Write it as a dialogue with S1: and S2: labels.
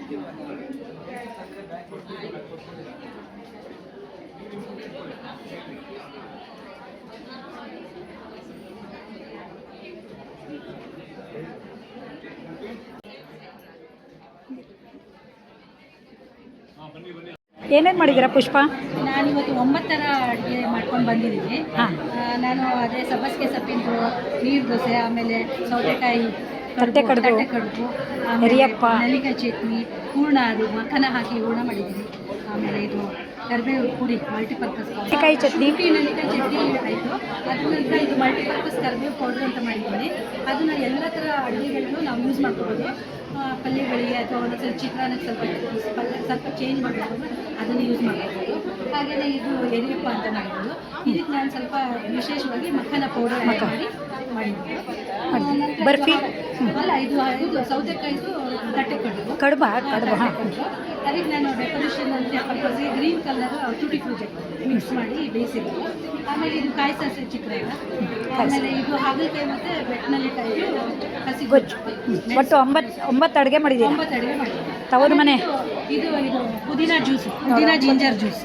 S1: ಏನೇನು ಮಾಡಿದ್ದೀರಾ ಪುಷ್ಪ?
S2: ನಾನಿವತ್ತು 9 ಥರ ಅಡುಗೆ ಮಾಡ್ಕೊಂಡು ಬಂದಿದ್ದೀನಿ. ನಾನು ಅದೇ ಸಬ್ಬಸಿಗೆ ಸೊಪ್ಪಿಂದು ನೀರು ದೋಸೆ, ಆಮೇಲೆ ಸೌತೆಕಾಯಿ
S1: ತಟ್ಟೆ ಕಡುಬು,
S2: ಹಿರಿಯಪ್ಪ, ನೆಲ್ಲಿಕಾಯಿ ಚಟ್ನಿ, ಹೂರ್ಣ, ಅದು ಮಕ್ಕನ ಹಾಕಿ ಹೂರ್ಣ ಮಾಡಿದ್ದೀನಿ. ಆಮೇಲೆ ಇದು ಕರಿಬೇವು ಪುಡಿ ಮಲ್ಟಿಪರ್ಪಸ್
S1: ನೆಲ್ಲಿಕಾಯಿ ಚಟ್ನಿ,
S2: ನೆಲ್ಲಿಕಾಯಿ ಚಟ್ನಿ ಆಯಿತು. ಅದ್ರ ನಂತರ ಇದು ಮಲ್ಟಿಪರ್ಪಸ್ ಕರಿಬೇವು ಪೌಡ್ರ್ ಅಂತ ಮಾಡಿದ್ದೀನಿ. ಅದನ್ನು ಎಲ್ಲ ಥರ ಅಡುಗೆಗಳಲ್ಲೂ ನಾವು ಯೂಸ್ ಮಾಡ್ಕೋಬೋದು. ಪಲ್ಯಗಳಿಗೆ ಅಥವಾ ಒಂದೊಂದ್ಸಲ ಚಿತ್ರಾನ್ನಕ್ಕೆ ಸ್ವಲ್ಪ ಚೇಂಜ್ ಮಾಡಬೇಕು ಅಂದರೆ ಅದನ್ನು ಯೂಸ್ ಮಾಡ್ಕೋಬೋದು. ಹಾಗೆಯೇ ಇದು ಎರಿಯಪ್ಪ ಅಂತ ಮಾಡಿರೋದು. ಇದಕ್ಕೆ ನಾನು ಸ್ವಲ್ಪ ವಿಶೇಷವಾಗಿ ಮಕ್ಕನ ಪೌಡರ್ ಮಾಡಿದ್ದೀನಿ.
S1: ಬರ್ಫಿ
S2: ಅಲ್ಲ, ಇದು ಸೌತೆಕಾಯಿದು ತಟ್ಟೆ ಕಡುಬು. ಅದಕ್ಕೆ ನಾನು ಡೆಕೋರೇಷನ್ ಅಂತ ಪರ್ಪಸ್ಗೆ green colour tutti frutti mix ಮಾಡಿ ಬೇಯಿಸಿರೋದು. ಆಮೇಲೆ ಇದು ಕಾಯಿ ಸಾಸಿವೆ ಚಿತ್ರಾನ್ನ, ಆಮೇಲೆ ಇದು ಹಾಗಲಕಾಯಿ ಮತ್ತು ಬೆಟ್ಟನಲ್ಲಿಕಾಯಿ ಹಸಿ
S1: ಗೊಜ್ಜು. ಒಟ್ಟು 9 ಅಡುಗೆ ಮಾಡಿದ್ದೀನಿ.
S2: 9 ಅಡುಗೆ ಮಾಡಿದ್ದೀನಿ.
S1: ತವರು ಮನೆ
S2: ಇದು ಪುದೀನ ಜ್ಯೂಸು, ಪುದೀನ ಜಿಂಜರ್ ಜ್ಯೂಸ್.